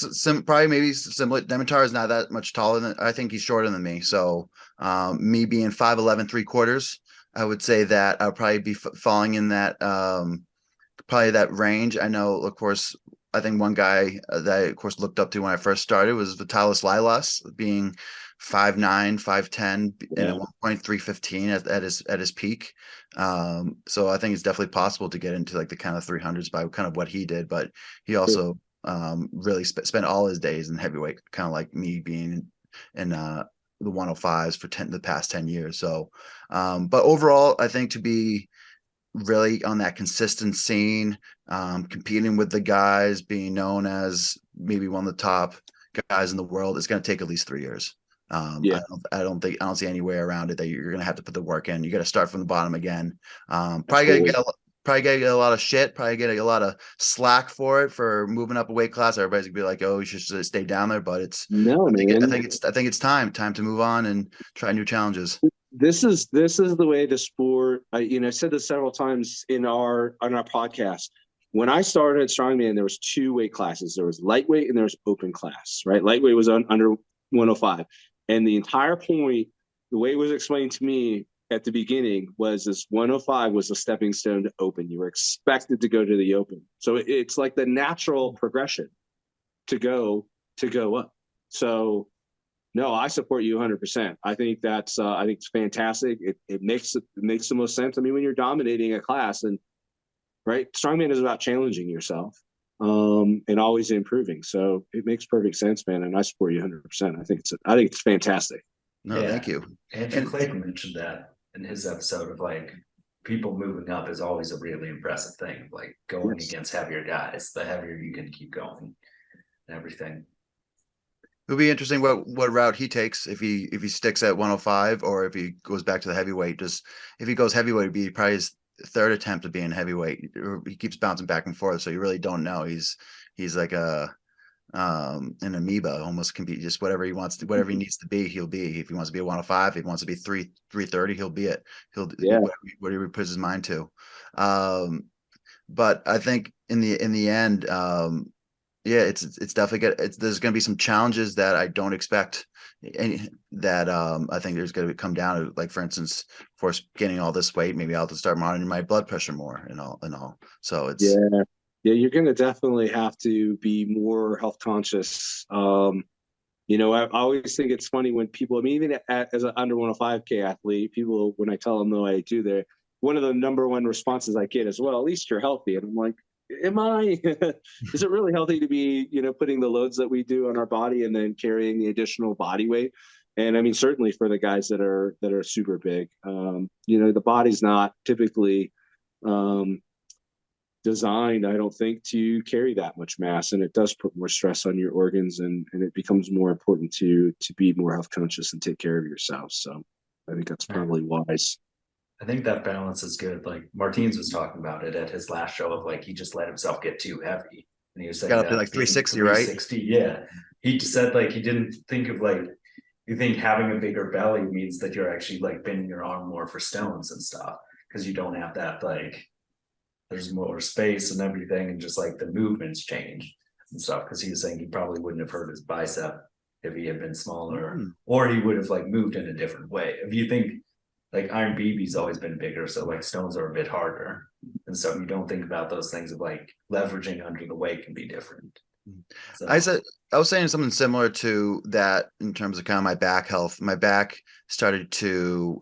probably maybe similar. Demitar is not that much taller than, I think he's shorter than me. So me being 5'11", 3/4, I would say that I'll probably be falling in that probably that range. I know, of course, I think one guy that I, of course, looked up to when I first started was Vitalis Lilas, being 5'9", 5'10", and Yeah, at one point 315 at his peak. So I think it's definitely possible to get into like the kind of 300s by kind of what he did, but he also really spent all his days in heavyweight, kind of like me being in the 105s for the past 10 years. So, but overall, I think to be really on that consistent scene, competing with the guys, being known as maybe one of the top guys in the world, it's going to take at least 3 years. yeah, I don't see any way around it that you're going to have to put the work in. You got to start from the bottom again. absolutely. Probably gonna get a lot of shit. Probably get a lot of slack for it for moving up a weight class. Everybody's gonna be like, "Oh, you should stay down there." But No, man. I think it's time to move on and try new challenges. This is the way the sport. I said this several times in our on our podcast. When I started at strongman, there was two weight classes. There was lightweight and there was open class. Right, lightweight was under 105, and the entire point, the way it was explained to me at the beginning, was this 105 was a stepping stone to open. You were expected to go to the open, so it's like the natural progression to go up. So no, I support you 100%. I think it's fantastic. It makes the most sense. I mean, when you're dominating a class, and right, strongman is about challenging yourself, and always improving. So it makes perfect sense, man. And I support you 100%. I think it's fantastic. No, thank Yeah. you. Andrew And Clayton mentioned that in his episode of like people moving up is always a really impressive thing. Like going Yes. against heavier guys, the heavier you can keep going and everything. it'll be interesting what route he takes if he sticks at 105 or if he goes back to the heavyweight. Just if he goes heavyweight, it'd be probably his third attempt at being heavyweight. He keeps bouncing back and forth, so you really don't know. He's like an amoeba, almost can be just whatever he wants to, whatever he needs to be, he'll be. If he wants to be a 105, if he wants to be 330, he'll be it. He'll Yeah. whatever he puts his mind to. But I think in the end, yeah, it's definitely good. There's going to be some challenges that I don't expect, and that I think there's going to come down to, like, for instance, for gaining all this weight, maybe I'll have to start monitoring my blood pressure more and all. So it's Yeah. Yeah. You're going to definitely have to be more health conscious. I always think it's funny when people, I mean, even as an under 105K athlete, people, when I tell them the way I do, they're one of the number one responses I get is, well, at least you're healthy. And I'm like, am I? Is it really healthy to be, putting the loads that we do on our body and then carrying the additional body weight? And I mean, certainly for the guys that are super big, the body's not typically um, designed, I don't think, to carry that much mass, and it does put more stress on your organs, and it becomes more important to be more health conscious and take care of yourself. So I think that's probably wise. I think that balance is good. Like Martins was talking about it at his last show of like he just let himself get too heavy. And he was saying got up to that like being 360, right? 360, yeah. He said like he didn't think of like you think having a bigger belly means that you're actually like bending your arm more for stones and stuff because you don't have that like there's more space and everything and just like the movements change and stuff because he was saying he probably wouldn't have hurt his bicep if he had been smaller or he would have like moved in a different way. If you think like Iron BB's always been bigger, so like stones are a bit harder. And so you don't think about those things of like leveraging under the weight can be different. So I was saying something similar to that in terms of kind of my back health. My back started to,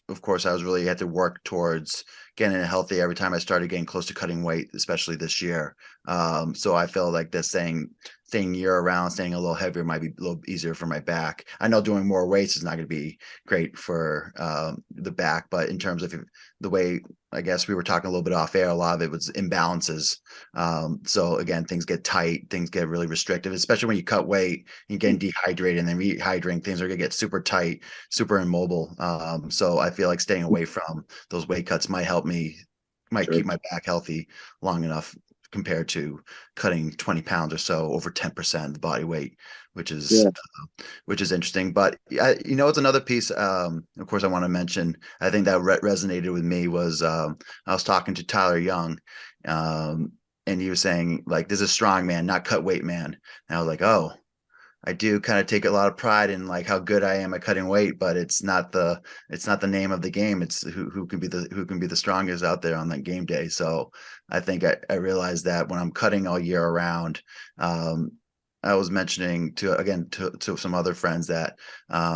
of course, I was really had to work towards getting it healthy every time I started getting close to cutting weight, especially this year. So I feel like this saying staying year around, staying a little heavier might be a little easier for my back. I know doing more weights is not going to be great for the back, but in terms of the way, I guess we were talking a little bit off air, a lot of it was imbalances. So again, things get tight, things get really restrictive, especially when you cut weight, you're getting dehydrated and then rehydrating, things are going to get super tight, super immobile. So I feel like staying away from those weight cuts might help me, might Sure. keep my back healthy long enough compared to cutting 20 pounds or so, over 10% of the body weight, which is Yeah. interesting. But it's another piece. Of course, I want to mention. I think that resonated with me was I was talking to Tyler Young, and he was saying like, "This is a strong man, not cut weight man." And I was like, "Oh." I do kind of take a lot of pride in like how good I am at cutting weight, but it's not the name of the game. It's who can be the strongest out there on that game day. So I think I realized that when I'm cutting all year around, I was mentioning to some other friends that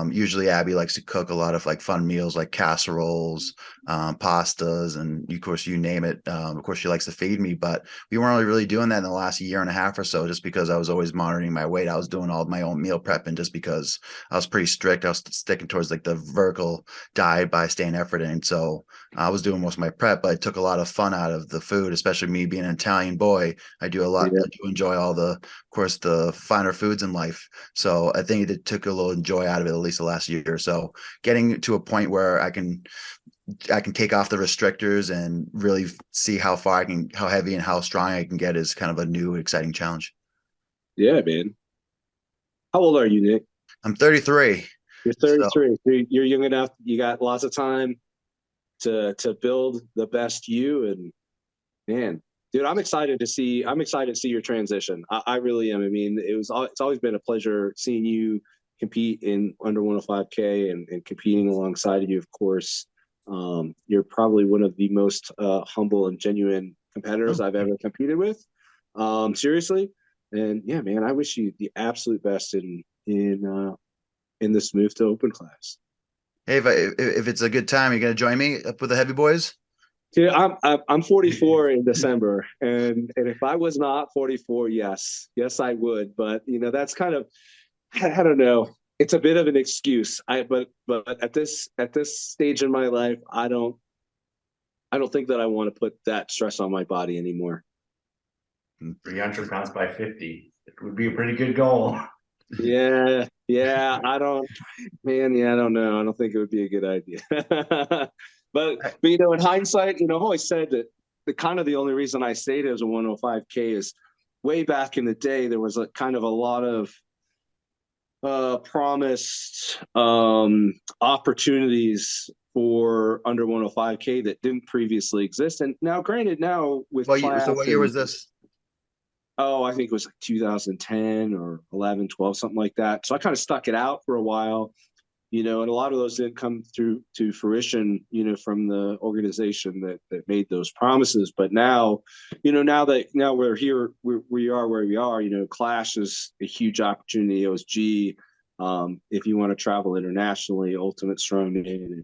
usually Abby likes to cook a lot of like fun meals like casseroles, pastas, and of course you name it. Of course she likes to feed me, but we weren't really doing that in the last year and a half or so, just because I was always monitoring my weight. I was doing all of my own meal prep, and just because I was pretty strict, I was sticking towards like the vertical diet by staying effort in. So I was doing most of my prep, but I took a lot of fun out of the food, especially me being an Italian boy. I Yeah. do enjoy all the, of course, the finer foods in life. So I think it took a little joy out of it, at least the last year or so. Getting to a point where I can take off the restrictors and really see how far how heavy and how strong I can get is kind of a new, exciting challenge. Yeah, man. How old are you, Nick? I'm 33. You're So 33. You're young enough. You got lots of time to build the best you. And man, dude, I'm excited to see your transition. I really am. I mean, it's always been a pleasure seeing you compete in under 105K and competing alongside of you, of course. You're probably one of the most humble and genuine competitors I've ever competed with. Seriously. And yeah, man, I wish you the absolute best in this move to open class. hey, if it's a good time, you're gonna join me up with the heavy boys. Dude, I'm 44 in December, and if I was not 44, yes, I would. But that's kind of, I don't know. It's a bit of an excuse. But at this stage in my life, I don't think that I want to put that stress on my body anymore. 300 pounds by 50. It would be a pretty good goal. Yeah, I don't, man. Yeah, I don't know. I don't think it would be a good idea. but in hindsight, I've always said that the kind of the only reason I stayed as a 105K is way back in the day there was a kind of a lot of promised opportunities for under 105K that didn't previously exist. And now, granted, now with So class what year and was this? oh, I think it was like 2010 or 11, 12, something like that. So I kind of stuck it out for a while, and a lot of those didn't come through to fruition, from the organization that made those promises. But now, now we're here, we are where we are, Clash is a huge opportunity, OSG. If you want to travel internationally, Ultimate Strongman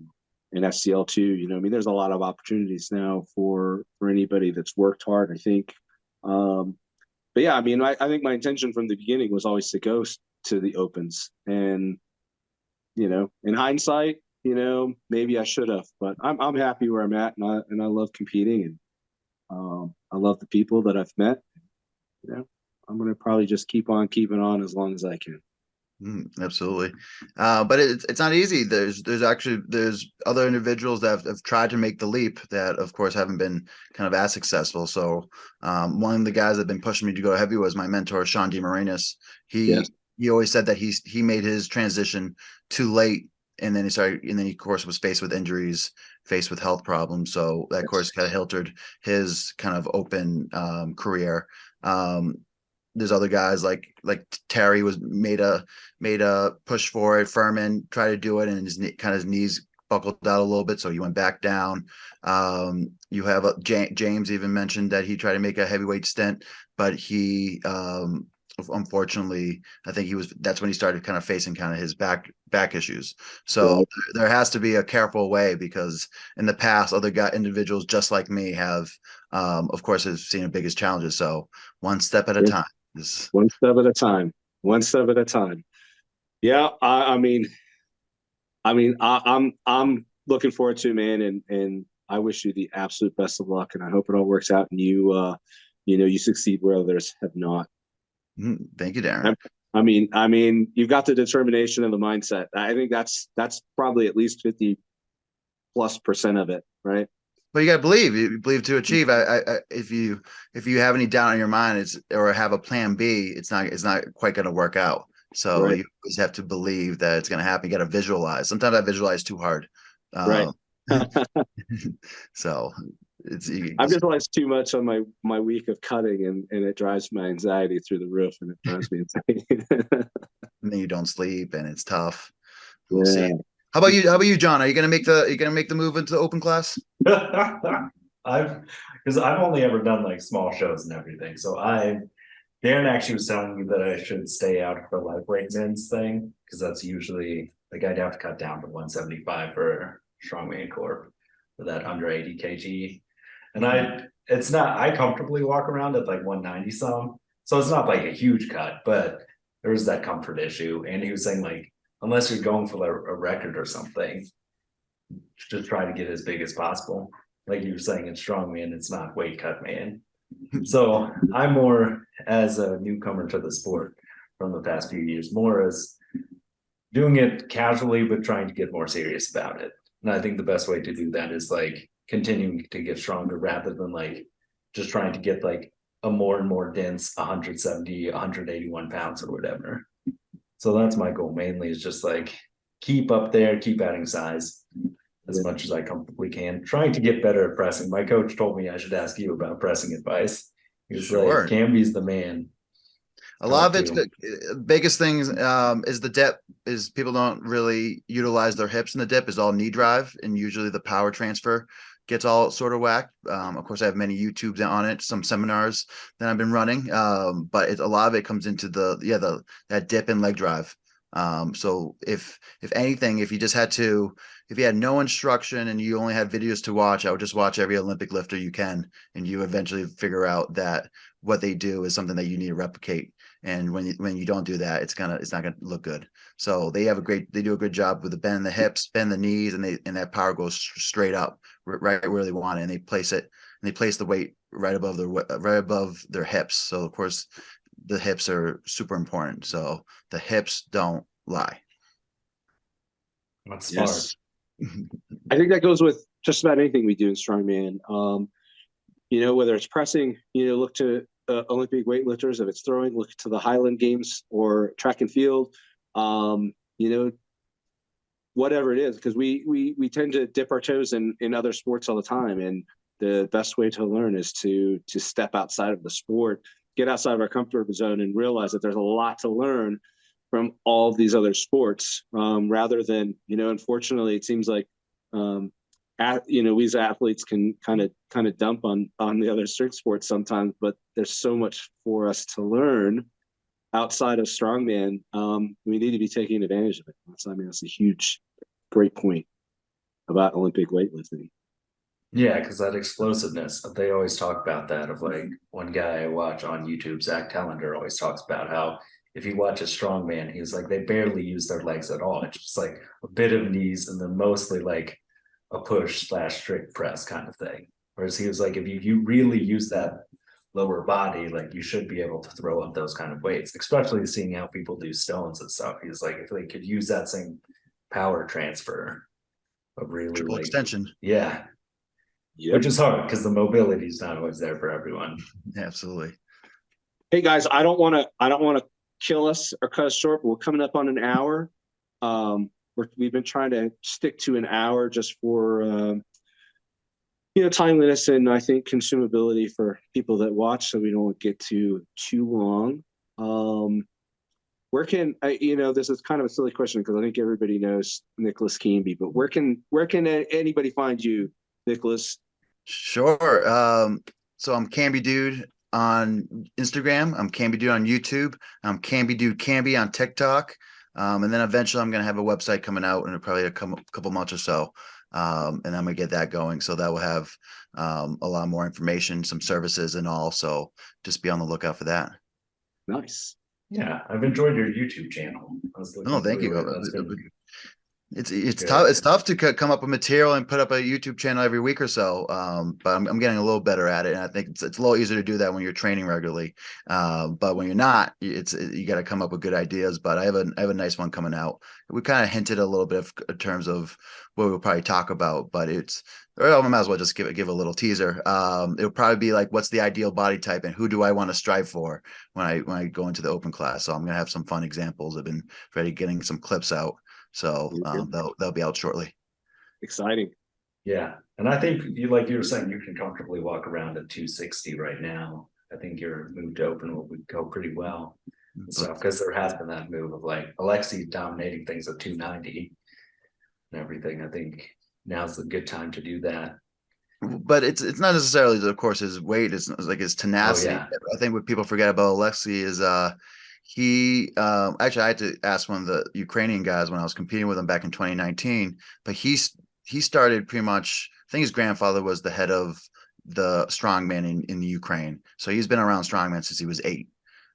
and SCL2, I mean, there's a lot of opportunities now for anybody that's worked hard, I think. But yeah, I mean, I think my intention from the beginning was always to go to the opens, and in hindsight, maybe I should have, but I'm happy where I'm at, and I love competing, and I love the people that I've met. I'm gonna probably just keep on keeping on as long as I can. Absolutely, but it's not easy. There's other individuals that have tried to make the leap that, of course, haven't been kind of as successful. So one of the guys that have been pushing me to go heavy was my mentor, Sean DeMarinis. Yes, He always said that he made his transition too late, and then he of course was faced with injuries, faced with health problems. So that, of yes, course, kind of hilted his kind of open career. Um, there's other guys like Terry was made a push for it. Furman tried to do it, and his knees buckled out a little bit, so he went back down. You have James even mentioned that he tried to make a heavyweight stint, but he unfortunately, I think that's when he started kind of facing kind of his back issues. So right. there has to be a careful way, because in the past, individuals just like me have, of course, have seen the biggest challenges. So one step at a Yeah. time. This One step at a time. One step at a time. Yeah, I'm looking forward to it, man, and I wish you the absolute best of luck, and I hope it all works out and you succeed where others have not. Thank you, Darren. I, you've got the determination and the mindset. I think that's probably at least 50+% of it, right? But you got to believe. You believe to achieve. If you have any doubt in your mind, or have a plan B, it's not quite going to work out. So Right. you always have to believe that it's going to happen. You got to visualize. Sometimes I visualize too hard. Right. So it's I've visualized too much on my week of cutting, and it drives my anxiety through the roof, and it drives me insane. and then you don't sleep, and it's tough. We'll see. Yeah. How about you? How about you, John? Are you going to make the move into open class? Because I've only ever done like small shows and everything. So Darren actually was telling me that I should stay out of the lightweight men's thing, because that's usually like I'd have to cut down to 175 for strongman corp for that under 80 kg. And I comfortably walk around at like 190 some. So it's not like a huge cut, but there's that comfort issue. And he was saying, like, unless you're going for a record or something, just try to get as big as possible. Like you were saying, in strongman, it's not weight cut man. So I'm more, as a newcomer to the sport from the past few years, more as doing it casually, but trying to get more serious about it. And I think the best way to do that is like continuing to get stronger rather than like just trying to get like a more and more dense 170, 181 pounds or whatever. So that's my goal mainly, is just like keep up there, keep adding size as much as I comfortably can, trying to get better at pressing. My coach told me I should ask you about pressing advice. He was Sure. like, Cambi's the man. A lot of it's good. Biggest things is the dip. Is people don't really utilize their hips in the dip. Is all knee drive, and usually the power transfer gets all sort of whacked. Of course, I have many YouTubes on it, some seminars that I've been running. But a lot of it comes into that dip and leg drive. So if anything, if you had no instruction and you only had videos to watch, I would just watch every Olympic lifter you can, and you eventually figure out that what they do is something that you need to replicate. And when you don't do that, it's not gonna look good. So they do a good job with the bend the hips, bend the knees, and that power goes straight up right where they want it, and they place the weight right above their hips. So of course the hips are super important. So the hips don't lie. That's smart. Yes. I think that goes with just about anything we do in strongman. Whether it's pressing, look to Olympic weightlifters. If it's throwing, look to the Highland Games or track and field. Whatever it is, because we tend to dip our toes in other sports all the time, and the best way to learn is to step outside of the sport, get outside of our comfort zone, and realize that there's a lot to learn from all of these other sports, rather than, unfortunately, it seems like, we as athletes can kind of dump on the other strict sports sometimes, but there's so much for us to learn outside of strongman. We need to be taking advantage of it. That's a huge, great point about Olympic weightlifting. Yeah, because that explosiveness, they always talk about that. Of like, one guy I watch on YouTube, Zach Tellender, always talks about how if you watch a strongman, he's like, they barely use their legs at all. It's just like a bit of knees and then mostly like a push/strict press kind of thing. Whereas he was like, if you really use that lower body, like you should be able to throw up those kind of weights, especially seeing how people do stones and stuff. He's like, if they could use that same power transfer of really Triple like extension. Yeah. Yep. Which is hard because the mobility is not always there for everyone. Absolutely. Hey guys, I don't want to kill us or cut us short, but we're coming up on an hour. We've been trying to stick to an hour just for timeliness and I think consumability for people that watch, so we don't get too long. Where can this is kind of a silly question because I think everybody knows Nicolas Cambi, but where can anybody find you, Nicolas? Sure. So I'm Cambi Dude on Instagram. I'm Cambi Dude on YouTube. I'm Cambi Dude Cambi on TikTok. And then eventually I'm going to have a website coming out in probably a couple months or so. And I'm going to get that going. So that will have a lot more information, some services and all. So just be on the lookout for that. Nice. Yeah, I've enjoyed your YouTube channel. I was looking Oh, thank you. through it. That's been It's good. tough. It's tough to come up with material and put up a YouTube channel every week or so. But I'm getting a little better at it, and I think it's a little easier to do that when you're training regularly. But when you're not, you got to come up with good ideas. But I have a nice one coming out. We kind of hinted a little bit in terms of what we'll probably talk about, but I might as well just give a little teaser. It'll probably be like, what's the ideal body type, and who do I want to strive for when I go into the open class. So I'm gonna have some fun examples. I've been ready getting some clips out. So they'll be out shortly. Exciting. Yeah, and I think like you were saying, you can comfortably walk around at 260 right now. I think your move to open would go pretty well and stuff, because there has been that move of like Alexi dominating things at 290 and everything. I think now's a good time to do that. But it's not necessarily, of course, his weight. It's like his Oh tenacity. yeah, I think what people forget about Alexei is he actually I had to ask one of the Ukrainian guys when I was competing with him back in 2019, but he started pretty much, I think his grandfather was the head of the strongman in the Ukraine. So he's been around strongman since he was 8.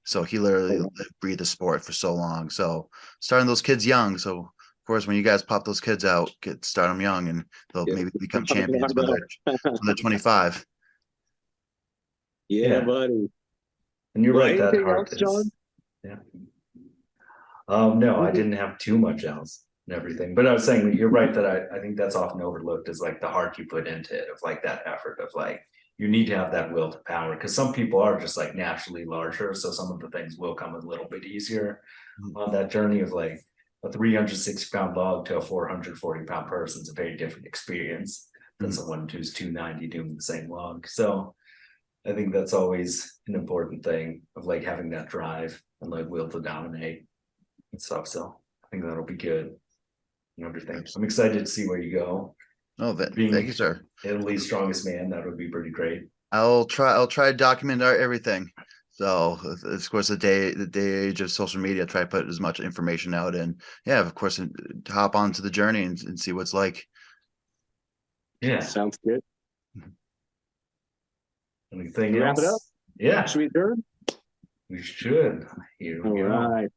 So he literally breathed the sport for so long. So starting those kids young. So of course, when you guys pop those kids out, start them young, and they'll Yeah. maybe become I champions when know. they're 25. Yeah, yeah, buddy. and you're Well, right. That anything else, heart John? is, yeah. No, I didn't have too much else and everything, but I was saying that you're right that I think that's often overlooked, is like the heart you put into it, of like that effort of like, you need to have that will to power, because some people are just like naturally larger. So some of the things will come a little bit easier on that journey of like a 360-pound log to a 440-pound person is a very different experience than someone who's 290 doing the same log. So I think that's always an important thing of like having that drive and like will to dominate and stuff. So I think that'll be good and everything. I'm excited to see where you go. Oh, Being thank you, sir. Italy's strongest man, that would be pretty great. I'll try to document everything. So of course the day age of social media, try to put as much information out, and yeah, of course, hop onto the journey and see what's like. Yeah. Sounds good. Anything Wrap it up? else? Yeah, Should we adjourn? we should. Here All we go. right.